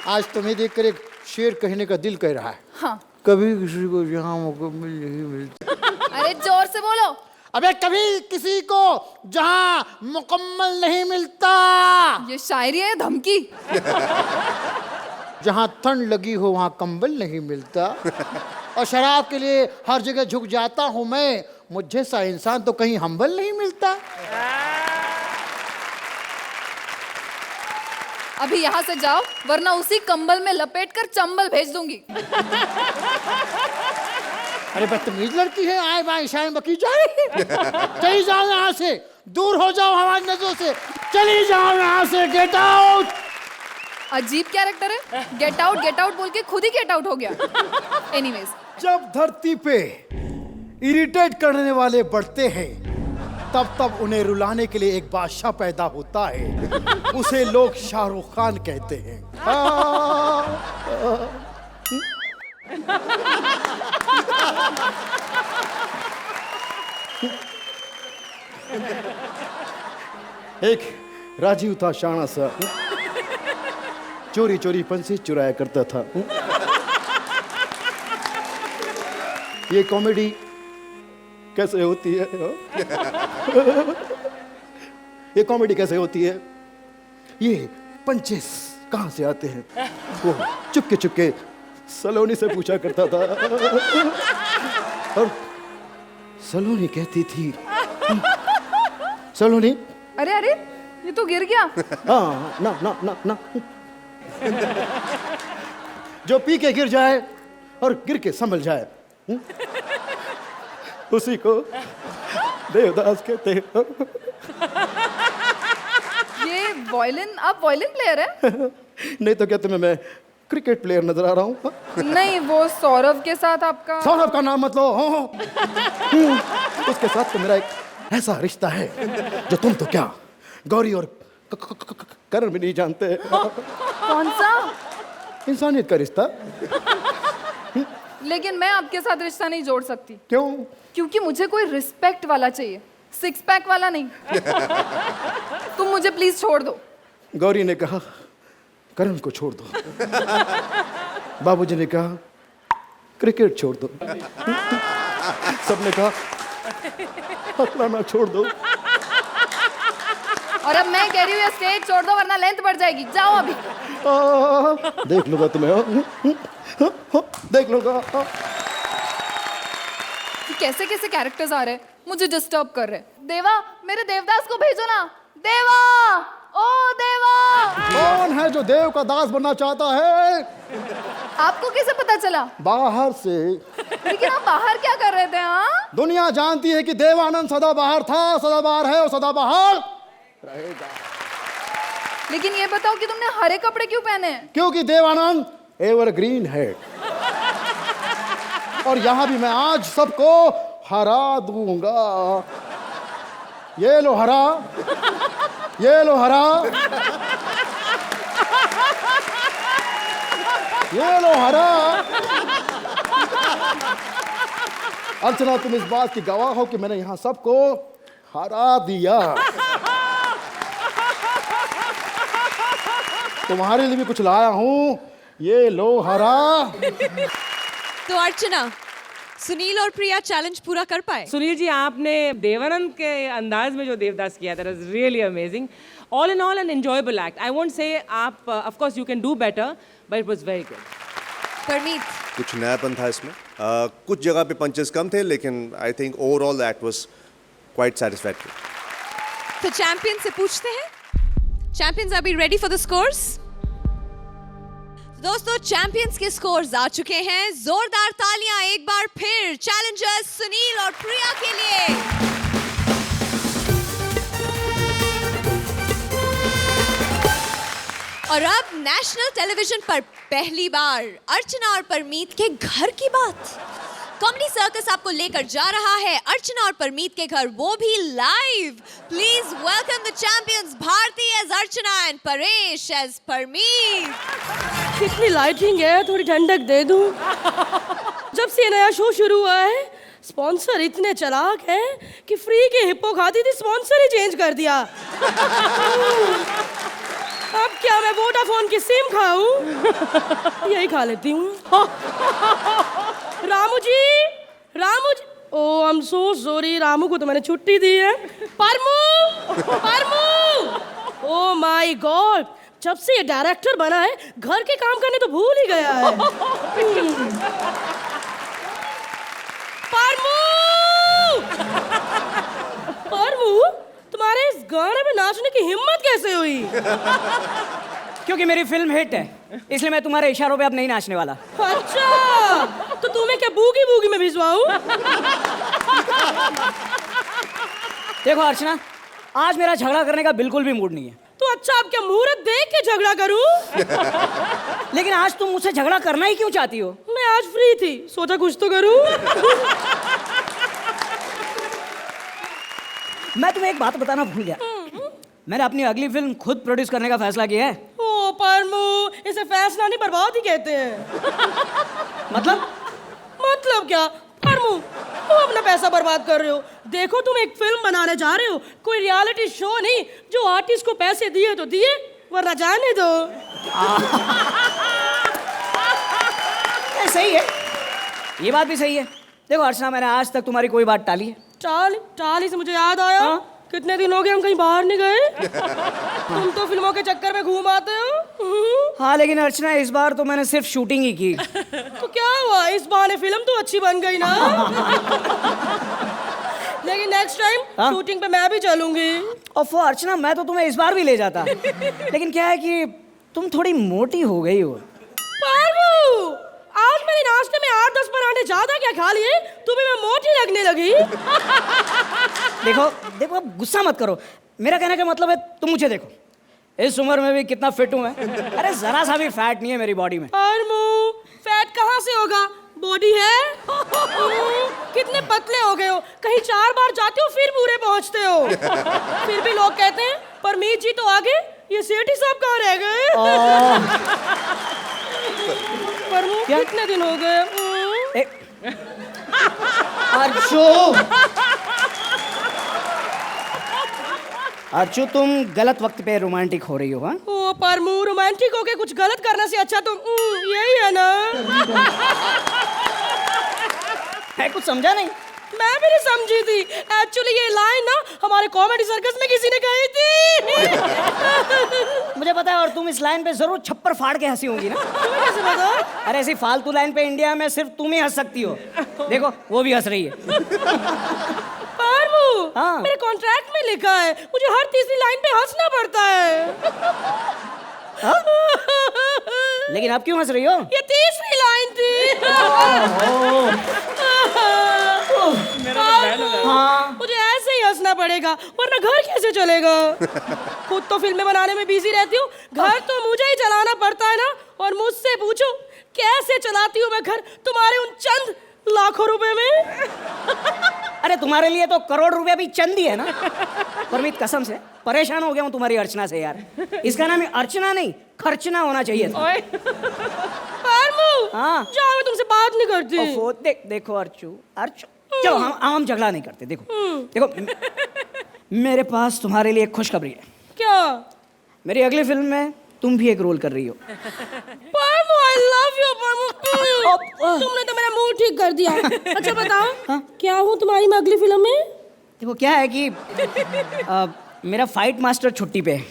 आज तुम्हें देखकर एक शेर कहने का दिल कह रहा है। हाँ। कभी किसी को जहाँ मुकम्मल नहीं मिलता। अरे जोर से बोलो। अबे कभी किसी को जहाँ मुकम्मल नहीं मिलता। ये शायरी है धमकी? जहाँ ठंड लगी हो वहाँ कंबल नहीं मिलता। और शराब के लिए हर जगह झुक जाता हूँ मैं, मुझे सा इंसान तो कहीं हम्बल नहीं मिलता। अभी यहाँ से जाओ वरना उसी कंबल में लपेट कर चंबल भेज दूंगी। अरे बदतमीज लड़की है, आए बाएं इशारे में बकी जाए। चली जाओ यहाँ से, दूर हो जाओ हमारी नजरों से, चली जाओ यहाँ से, गेट आउट। अजीब कैरेक्टर है, गेट आउट बोल के खुद ही गेट आउट हो गया। एनीवेज, जब धरती पे इरिटेट करने वाले बढ़ते हैं तब तब उन्हें रुलाने के लिए एक बादशाह पैदा होता है, उसे लोग शाहरुख खान कहते हैं। एक राजीव था शाना सा, चोरी चोरी पंछी चुराया करता था। ये कॉमेडी कैसे होती है? ये कॉमेडी कैसे होती है? ये पंचेस कहाँ से आते हैं? वो चुपके चुपके सलोनी से पूछा करता था और सलोनी कहती थी, सलोनी। अरे अरे ये तो गिर गया। हाँ ना ना ना ना, जो पी के गिर जाए और गिर के संभल जाए उसी को देवदास कहते हैं। ये वॉयलिन, आप वॉयलिन प्लेयर है? नहीं तो क्या तुम्हें मैं क्रिकेट प्लेयर नजर आ रहा हूँ? नहीं, वो सौरभ के साथ आपका। सौरभ का नाम मत लो। उसके साथ तो मेरा एक ऐसा रिश्ता है जो तुम तो क्या गौरी और करण भी नहीं जानते। कौन सा? इंसानियत का रिश्ता। लेकिन मैं आपके साथ रिश्ता नहीं जोड़ सकती। क्यों? क्योंकि मुझे कोई रिस्पेक्ट वाला चाहिए, सिक्स पैक वाला नहीं। तुम मुझे प्लीज छोड़ दो। गौरी ने कहा करण को छोड़ दो, बाबूजी ने कहा क्रिकेट छोड़ दो, सबने कहा हकलाना छोड़ दो, और अब मैं कह रही हूँ स्टेज छोड़ दो वरना लेंथ बढ़ जाएगी। जाओ अभी। देख लूंगा तुम्हें, देख लूंगा। कैसे कैसे कैरेक्टर्स आ रहे हैं, मुझे डिस्टर्ब कर रहे हैं। देवा, मेरे देवदास को भेजो ना। देवा, ओ देवा। कौन है जो देव का दास बनना चाहता है? आपको कैसे पता चला? बाहर से। लेकिन आप बाहर क्या कर रहे थे? हाँ, दुनिया जानती है कि देवानंद सदा बाहर था, सदा बाहर है और सदा बाहर रहेगा। लेकिन ये बताओ कि तुमने हरे कपड़े क्यों पहने हैं? क्योंकि देवानंद एवरग्रीन है और यहां भी मैं आज सबको हरा दूंगा। ये लो हरा, ये लो हरा, ये लो हरा। अर्चना, तुम इस बात की गवाह हो कि मैंने यहां सबको हरा दिया। तुम्हारे लिए भी कुछ लाया हूं, ये लो हरा। तो अर्चना, सुनील और प्रिया चैलेंज पूरा कर पाए? सुनील जी, आपने देवानंद के अंदाज में जो देवदास किया था, was really amazing. All in all an enjoyable act. I won't say आप, of course you can do better, but it was very good. Parmeet, कुछ नयापन था इसमें। कुछ जगह पे पंचेस कम थे, लेकिन I think overall the act was quite satisfactory. तो चैंपियन से पूछते हैं, champions R be ready for the scores? दोस्तों, चैंपियंस के स्कोर्स आ चुके हैं। जोरदार तालियां एक बार फिर चैलेंजर्स सुनील और प्रिया के लिए। और अब नेशनल टेलीविजन पर पहली बार अर्चना और परमीत के घर की बात। कॉमेडी सर्कस आपको लेकर जा रहा है अर्चना और परमीत के घर, वो भी live. Please welcome the champions, Bharti as Archana and Paresh as Parmeet. कितनी लाइटिंग है, थोड़ी ठंडक दे दूं। जब से नया शो शुरू हुआ है स्पॉन्सर इतने चालाक हैं कि फ्री के हिप्पो खाती थी, स्पॉन्सर ही चेंज कर दिया। अब क्या मैं वोडाफोन की सिम खाऊं? यही खा लेती हूँ। Ramu ji, Ramu ji, oh I am so sorry, Ramu को तो मैंने छुट्टी दी है। परमू, परमू, ओ माय गॉड, जब से ये डायरेक्टर बना है घर के काम करने तो भूल ही गया है। परमू, परमू, तुम्हारे इस गाने में नाचने की हिम्मत कैसे हुई? क्योंकि मेरी फिल्म हिट है, इसलिए मैं तुम्हारे इशारों पे अब नहीं नाचने वाला। अच्छा, तो तुम्हें क्या बूगी बूगी में भिजवाऊं? देखो अर्चना, आज मेरा झगड़ा करने का बिल्कुल भी मूड नहीं है। तो अच्छा, अब क्या मुहूर्त देख के झगड़ा करूं? लेकिन आज तुम मुझसे झगड़ा करना ही क्यों चाहती हो? मैं आज फ्री थी, सोचा कुछ तो करूं। मैं तुम्हें एक बात बताना भूल गया, मैंने अपनी अगली फिल्म खुद प्रोड्यूस करने का फैसला किया है। ओ परमू, इसे फैसला नहीं बर्बाद ही कहते हैं। मतलब क्या परमू, तुम अपना पैसा बर्बाद कर रहे हो। देखो, तुम एक फिल्म बनाने जा रहे हो, कोई रियलिटी शो नहीं। जो आर्टिस्ट को पैसे दिए तो दिए, वरना जाने दो। सही है, ये बात भी सही है। देखो अर्चना, मैंने आज तक तुम्हारी कोई बात टाली है। टाली से मुझे याद आया, कितने दिन हो गए हम कहीं बाहर नहीं गए। तुम तो फिल्मों के चक्कर में घूम आते हो। हाँ, लेकिन अर्चना इस बार तो मैंने सिर्फ शूटिंग ही की। तो क्या हुआ, इस बहाने फिल्म तो अच्छी बन गई ना। लेकिन नेक्स्ट टाइम शूटिंग पे मैं भी चलूंगी। और अर्चना, मैं तो तुम्हें इस बार भी ले जाता, लेकिन क्या है कि तुम थोड़ी मोटी हो गई हो। आज मेरे नाश्ते में 8-10 पराठे ज्यादा क्या खा लिए, तुम्हें मैं मोटी लगने लगी। देखो देखो, अब गुस्सा मत करो। मेरा कहने का मतलब है, तुम मुझे देखो, इस उम्र में भी कितना फिट हूं मैं। अरे जरा सा भी फैट नहीं है मेरी बॉडी में। फैट कहाँ से होगा, बॉडी है। कितने पतले हो गए हो, कहीं 4 बार जाते हो फिर पूरे पहुंचते हो। फिर भी लोग कहते हैं परमीत जी तो आगे, ये सेठी साहब कहाँ रह गए? परमू, कितने दिन हो गए? अर्चू, तुम गलत वक्त पे रोमांटिक हो रही हो। हाँ, ओ परमू, रोमांटिक होके कुछ गलत करने से अच्छा तो यही है ना। है, कुछ समझा नहीं? मैं भी नहीं समझी थी। एक्चुअली ये लाइन ना हमारे कॉमेडी सर्कस में किसी ने कही थी। मुझे पता है, और तुम इस लाइन पे जरूर छप्पर फाड़ के हंसी होगी ना। तुम्हें कैसे पता? अरे ऐसी फालतू लाइन पे इंडिया में सिर्फ तुम ही हंस सकती हो। देखो, वो भी हंस रही है। परमू, मेरे कॉन्ट्रैक्ट में लिखा है मुझे हर तीसरी लाइन पे हंसना पड़ता है। लेकिन आप क्यों हंस रही हो? ये तीसरी लाइन थी। मुझे ऐसे ही हंसना पड़ेगा, वरना घर कैसे चलेगा? खुद तो फिल्में बनाने में बिजी रहती हूँ, घर तो मुझे ही चलाना पड़ता है ना। और मुझसे पूछो कैसे चलाती हूँ मैं घर, तुम्हारे उन चंद लाखों रुपए में। अरे तुम्हारे लिए तो करोड़ रुपए भी चंद ही है ना। परमीत, कसम से परेशान हो गया हूँ तुम्हारी अर्चना से यार। इसका नाम अर्चना नहीं, खर्चना होना चाहिए था। हाँ, जाओ, मैं तुमसे बात नहीं करती। देखो अर्चू, चलो हम झगड़ा नहीं करते। देखो मेरे पास तुम्हारे लिए एक खुशखबरी है। क्या? मेरी अगली फिल्म में तुम भी एक रोल कर रही हो। परमू, I love you, परमू। तुमने तो मेरा मूड ठीक कर दिया। अच्छा बताओ, क्या हूँ तुम्हारी मैं अगली फिल्म में? देखो क्या है कि मेरा फाइट मास्टर छुट्टी पे है,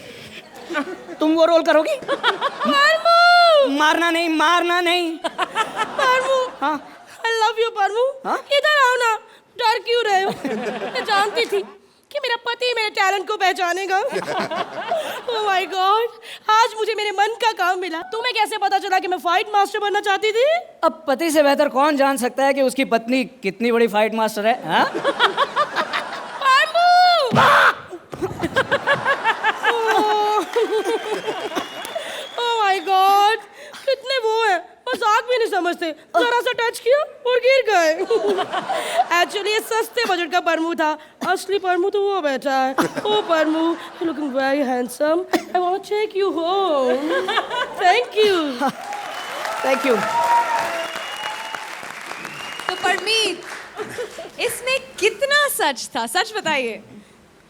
तुम वो रोल करोगी। मारना नहीं। परमू, हाँ, I love you, परमू। इधर आओ ना, डर क्यों रहे हो? मैं जानती थी कि मेरा पति मेरे टैलेंट को पहचानेगा। ओह माय गॉड, आज मुझे मेरे मन का काम मिला। तुम्हें कैसे पता चला कि मैं फाइट मास्टर बनना चाहती थी? अब पति से बेहतर कौन जान सकता है कि उसकी पत्नी कितनी बड़ी फाइट मास्टर है। हाँ? ओह माय गॉड, कितने वो है, मजाक भी नहीं समझते। जरा सा टच किया और गिर गए। एक्चुअली ये सस्ते बजट का परमू था, असली परमू तो वो बैठा है। Oh Parmu, you looking very handsome, I want to take you home. Thank you. तो परमीत, सच था, सच बताइए।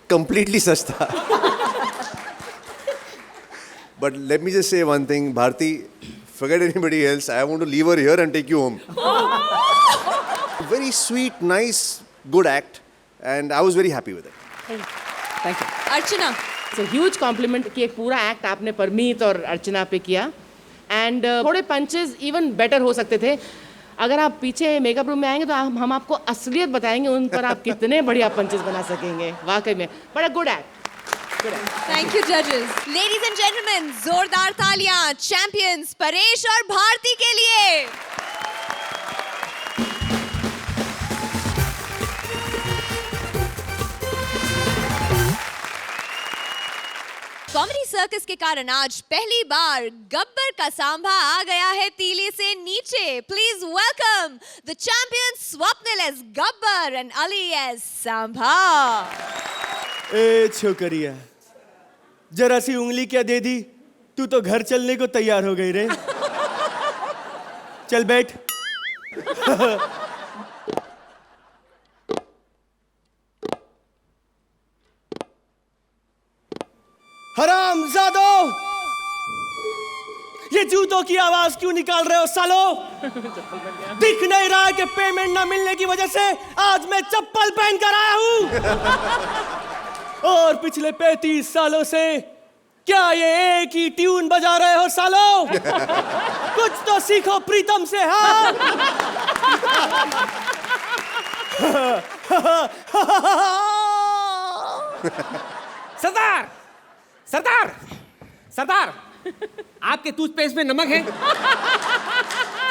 Completely सच था. But let me just say one thing, Bharti, forget anybody else. I want to leave her here and take you home. Very sweet, nice, good act, and I was very happy with it. Thank you Archana, it's huge complement कि एक पूरा act आपने परमीत और अर्चना पे किया and थोड़े punches even better हो सकते थे. अगर आप पीछे मेकअप रूम में आएंगे तो हम आपको असलियत बताएंगे उन पर आप कितने बढ़िया पंचेस बना सकेंगे वाकई में. But a good act. Thank you जजेस. लेडीज एंड जेंटलमैन, जोरदार तालियां चैंपियंस परेश और भारती के लिए. कॉमेडी सर्कस के कारण आज पहली बार गब्बर का सांभा आ गया है तीली से नीचे. Please welcome the champion Swapnil as Gabbar and Ali as Sambha. ए छोकरिया, जरा सी उंगली क्या दे दी, तू तो घर चलने को तैयार हो गई रे. चल बैठ. हरामजादो, ये जूतों की आवाज क्यों निकाल रहे हो सालो? दिख नहीं रहा है कि पेमेंट ना मिलने की वजह से आज मैं चप्पल पहन कर आया हूं. और पिछले 35 सालों से क्या ये एक ही ट्यून बजा रहे हो सालो? कुछ तो सीखो प्रीतम से. हाँ. सरदार, सरदार, सरदार, आपके टूथपेस्ट में नमक है?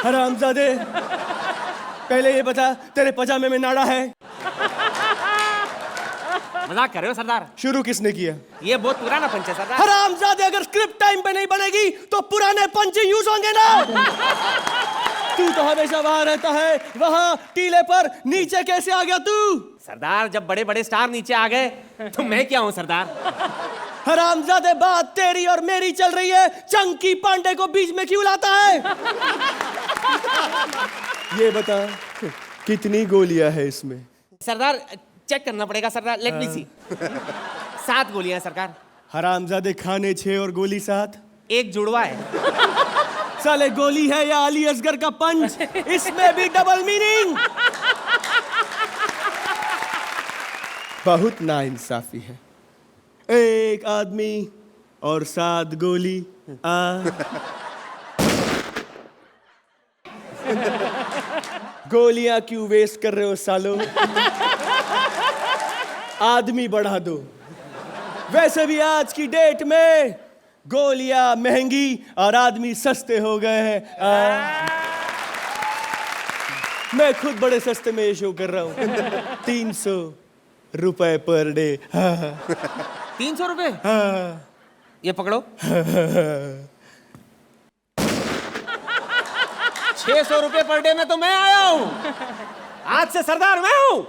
हरामजादे, पहले ये बता तेरे पजामे में नाड़ा है? मजाक कर रहे हो सरदार? शुरू किसने किया? ये बहुत पुराना पंच है सरदार. हरामजादे, अगर स्क्रिप्ट टाइम पे नहीं बनेगी तो पुराने पंच यूज होंगे ना. तू तो हमेशा वहां रहता है, वहां टीले पर. नीचे कैसे आ गया तू? सरदार, जब बड़े बड़े स्टार नीचे आ गए तो मैं क्या हूं सरदार? हरामजादे, बात तेरी और मेरी चल रही है. चंकी पांडे को बीच में क्यों लाता है? ये बता कितनी गोलियां है इसमें? सरदार चेक करना पड़ेगा सरदार. लेट मी सी. 7 गोलियां सरकार. हरामजादे, खाने 6 और गोली 7. एक जुड़वा है. साले गोली है या अली असगर का पंच? इसमें भी डबल मीनिंग. बहुत नाइंसाफी है. एक आदमी और 7 गोली. गोलियां क्यों वेस्ट कर रहे हो सालो? आदमी बढ़ा दो. वैसे भी आज की डेट में गोलियां महंगी और आदमी सस्ते हो गए हैं. मैं खुद बड़े सस्ते में ये शो कर रहा हूँ. 300 रुपए पर डे. 300 रुपए? ये पकड़ो. 600 रुपए पर डे में तो मैं आया हूँ. आज से सरदार मैं हूँ.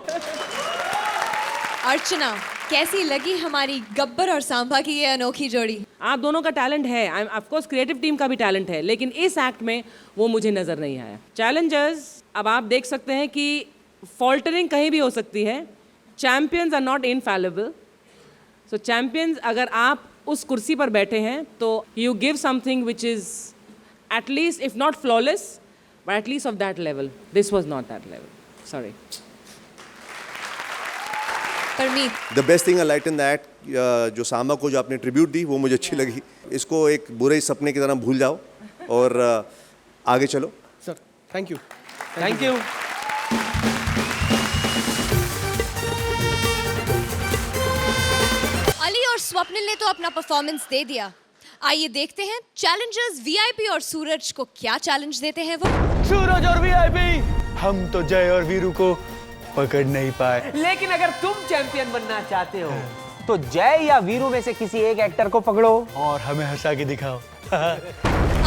अर्चना, कैसी लगी हमारी गब्बर और सांभा की ये अनोखी जोड़ी? आप दोनों का टैलेंट है, ऑफ कोर्स क्रिएटिव टीम का भी टैलेंट है, लेकिन इस एक्ट में वो मुझे नजर नहीं आया. चैलेंजर्स, अब आप देख सकते हैं कि फॉल्टरिंग कहीं भी हो सकती है. Champions are not infallible. So champions, अगर आप उस कुर्सी पर बैठे हैं तो you give something which is at least if not flawless but at least of that level. This was not that level. Sorry. The best thing I liked in that, जो सांबा को जो आपने ट्रिब्यूट दी वो मुझे अच्छी लगी. इसको एक बुरे सपने की तरह भूल जाओ और आगे चलो. Sir, thank you. Thank you. Ali और स्वप्निल ने तो अपना परफॉर्मेंस दे दिया. आइए देखते हैं चैलेंजर्स वीआईपी और सूरज को क्या चैलेंज देते हैं वो. सूरज और वीआईपी, हम तो जय और वीरू को पकड़ नहीं पाए. लेकिन अगर तुम चैंपियन बनना चाहते हो तो जय या वीरू में से किसी एक एक्टर को पकड़ो और हमें हंसा के दिखाओ.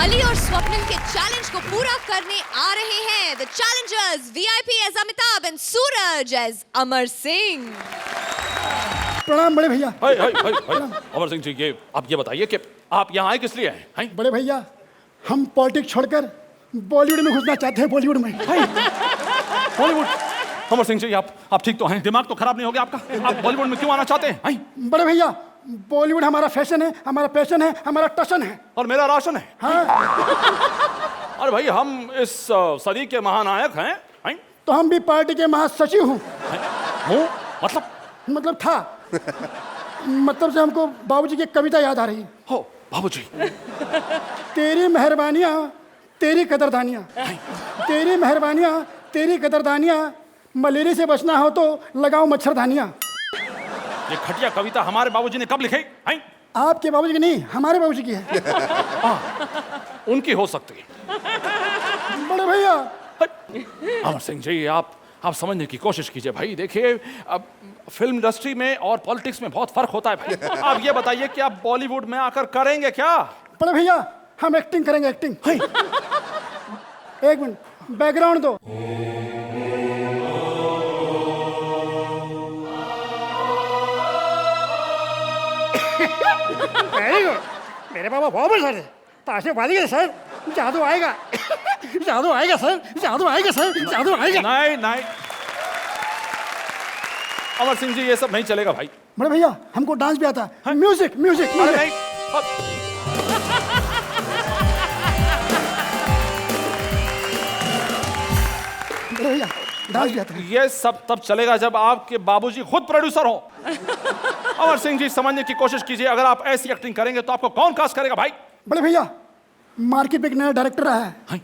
अली और स्वप्निल के चैलेंज को पूरा करने आ रहे हैं the challengers VIP as Amitabh and Suraj as Amar Singh. प्रणाम बड़े भैया. अमर सिंह जी, ये आप ये बताइए कि आप यहाँ आए किस लिए हैं? बड़े भैया, हम पॉलिटिक्स छोड़कर बॉलीवुड में घुसना चाहते हैं. बॉलीवुड में. बॉलीवुड? अमर सिंह जी आप ठीक तो हैं? दिमाग तो खराब नहीं हो गया आपका? आप बॉलीवुड में क्यों आना चाहते हैं? हैं? बड़े भैया बॉलीवुड हमारा फैशन है, हमारा पैशन है, हमारा टशन है। और मेरा राशन है। हाँ। अरे भाई हम इस सदी के महानायक हैं। हैं? तो हम भी पार्टी के महासचिव हूँ। मतलब था। मतलब से हमको बाबूजी की एक कविता याद आ रही है। हो बाबूजी। तेरी मेहरबानियाँ तेरी कदरदानियाँ, तेरी मेहरबानियाँ तेरी कदरदानियाँ, मलेरिया से बचना हो तो लगाओ मच्छरदानियाँ। ये घटिया कविता हमारे बाबूजी ने कब लिखी? हैं? आपके बाबूजी की नहीं, हमारे बाबूजी की है। उनकी हो सकती है। बड़े भैया अमर सिंह जी आप समझने की कोशिश कीजिए भाई। देखिए अब फिल्म इंडस्ट्री में और पॉलिटिक्स में बहुत फर्क होता है भाई। आप ये बताइए कि आप बॉलीवुड में आकर करेंगे क्या? बड़े भैया हम एक्टिंग करेंगे, एक्टिंग। एक मिनट बैकग्राउंड दो। मेरे पापा बहुत बड़े सर है, ताशे बाजी सर, जादू आएगा, जादू आएगा सर, जादू आएगा सर, जादू आएगा। नहीं नहीं अमर सिंह जी ये सब नहीं चलेगा भाई। बड़े भैया हमको डांस भी आता है, म्यूजिक म्यूजिक। अरे नहीं बड़े भैया डांस भी आता है। ये सब तब चलेगा जब आपके बाबूजी खुद प्रोड्यूसर हो। अमर सिंह जी समझने की कोशिश कीजिए, अगर आप ऐसी एक्टिंग करेंगे तो आपको कौन कास्ट करेगा भाई? बड़े भैया मार्केट में एक नया डायरेक्टर आया है,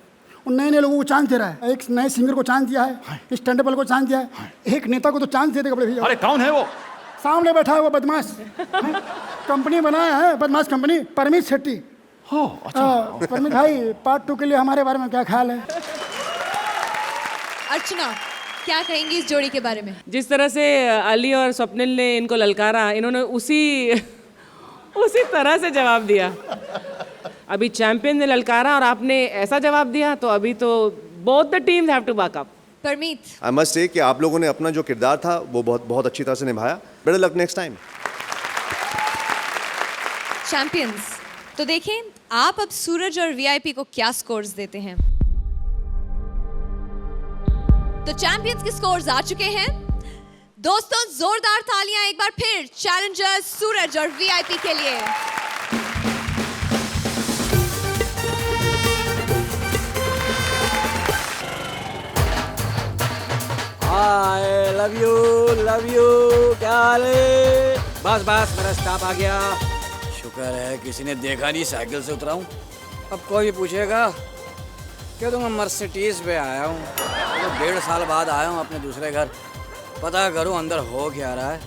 नए नए लोगों को चांस दे रहा है। एक नए सिंगर को चांस दिया है, स्टैंड अप को चांस दिया है, एक नेता को तो चांस दे देगा बड़े भैया। अरे कौन है वो? सामने बैठा है वो बदमाश। कंपनी बनाया है, बदमाश कंपनी, परमीत शेट्टी। परमीत भाई पार्ट 2 के लिए हमारे बारे में क्या ख्याल है? अर्चना क्या कहेंगी इस जोड़ी के बारे में? जिस तरह से अली और स्वप्निल ने इनको ललकारा, इन्होंने उसी तरह से जवाब दिया। अभी चैंपियन ने ललकारा और आपने ऐसा जवाब दिया, तो अभी तो both the teams have to back up. Parmeet I must say कि आप लोगों ने अपना जो किरदार था वो बहुत अच्छी तरह से निभाया। Better luck next time. Champions तो देखें आप अब सूरज और वीआईपी को क्या स्कोर्स देते हैं। तो चैंपियंस के स्कोर्स आ चुके हैं। दोस्तों जोरदार तालियां एक बार फिर चैलेंजर्स सूरज और वीआईपी के लिए। हाय लव यू क्या हाल है? बस मेरा स्टाफ आ गया। शुक्र है किसी ने देखा नहीं साइकिल से उतरा हूँ। अब कोई पूछेगा क्या तो मैं मर्सिडीज पे आया हूँ, तो 1.5 साल बाद आया हूँ अपने दूसरे घर। पता करूँ अंदर हो क्या रहा है।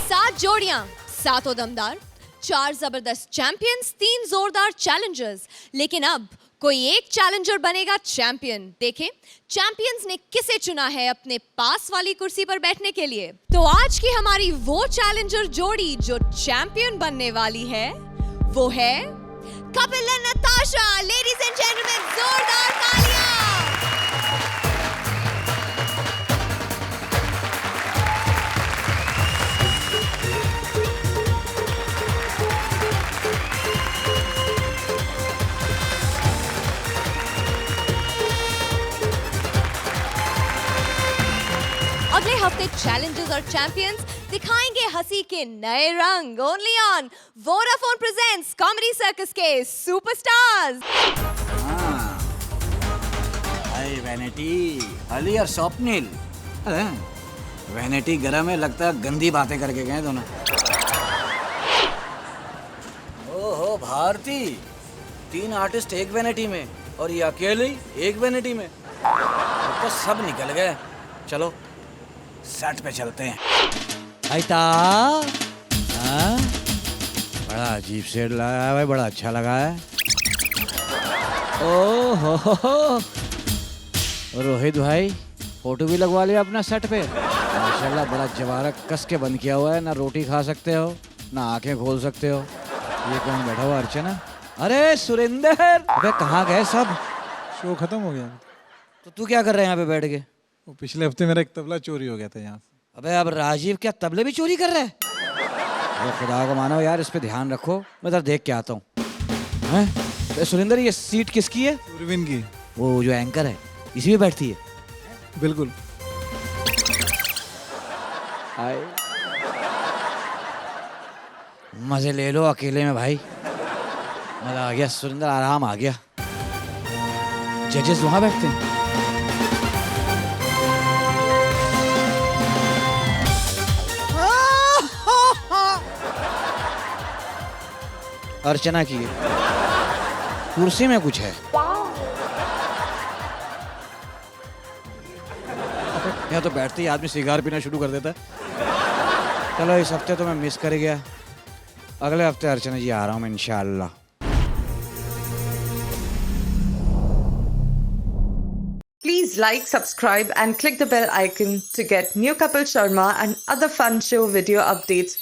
7 जोड़ियां, 7 दमदार, 4 जबरदस्त चैंपियंस, 3 जोरदार चैलेंजर्स। लेकिन अब कोई एक चैलेंजर बनेगा चैंपियन। देखें चैंपियंस ने किसे चुना है अपने पास वाली कुर्सी पर बैठने के लिए। तो आज की हमारी वो चैलेंजर जोड़ी जो चैंपियन बनने वाली है वो है Kapil and Natasha. Ladies and gentleman जोरदार तालियां। अगले हफ्ते चैलेंजर्स और चैंपियंस दिखाएंगे हंसी के नए रंग। Only on Vodafone presents comedy circus के सुपरस्टार्स। हाय वैनिटी, अली और स्वप्निल। अरे वैनिटी गरम है, लगता है गंदी बातें करके गए दोनों। ओहो भारती, 3 आर्टिस्ट एक वैनिटी में और ये अकेले ही एक वैनिटी में। तो सब निकल गए। चलो सेट पे चलते हैं। आइता बड़ा अजीब सेट लगा है भाई, बड़ा अच्छा लगा है। ओहो रोहित भाई फोटो भी लगवा लिया अपना सेट पे। माशाल्लाह बड़ा जवारक कस के बंद किया हुआ है। ना रोटी खा सकते हो ना आंखें खोल सकते हो। ये कौन बैठा हुआ? अर्चना। अरे सुरेंद्र, अबे कहाँ गए सब? शो खत्म हो गया। तो तू क्या कर रहा है यहाँ पे बैठ के? वो पिछले हफ्ते मेरा एक तबला चोरी हो गया था यहाँ से। अबे अब राजीव क्या तबले भी चोरी कर रहा है? अरे खुदा को मानो यार, इस पे ध्यान रखो। मैं इधर देख के आता हूँ। सुरेंद्र ये सीट किसकी है? सुरवीन की। वो जो एंकर है इसी में बैठती है? बिल्कुल। हाय मजे ले लो अकेले में भाई, मजा आ गया, सुंदर आराम आ गया। जजेस वहां बैठते हैं। अर्चना की कुर्सी में कुछ है, यहाँ तो बैठते ही आदमी सिगार पीना शुरू कर देता है। चलो इस हफ्ते तो मैं मिस कर गया, अगले हफ्ते अर्चना जी आ रहा हूँ मैं इंशाल्लाह। Please like, subscribe and click the bell icon to get new Kapil Sharma and other fun show video updates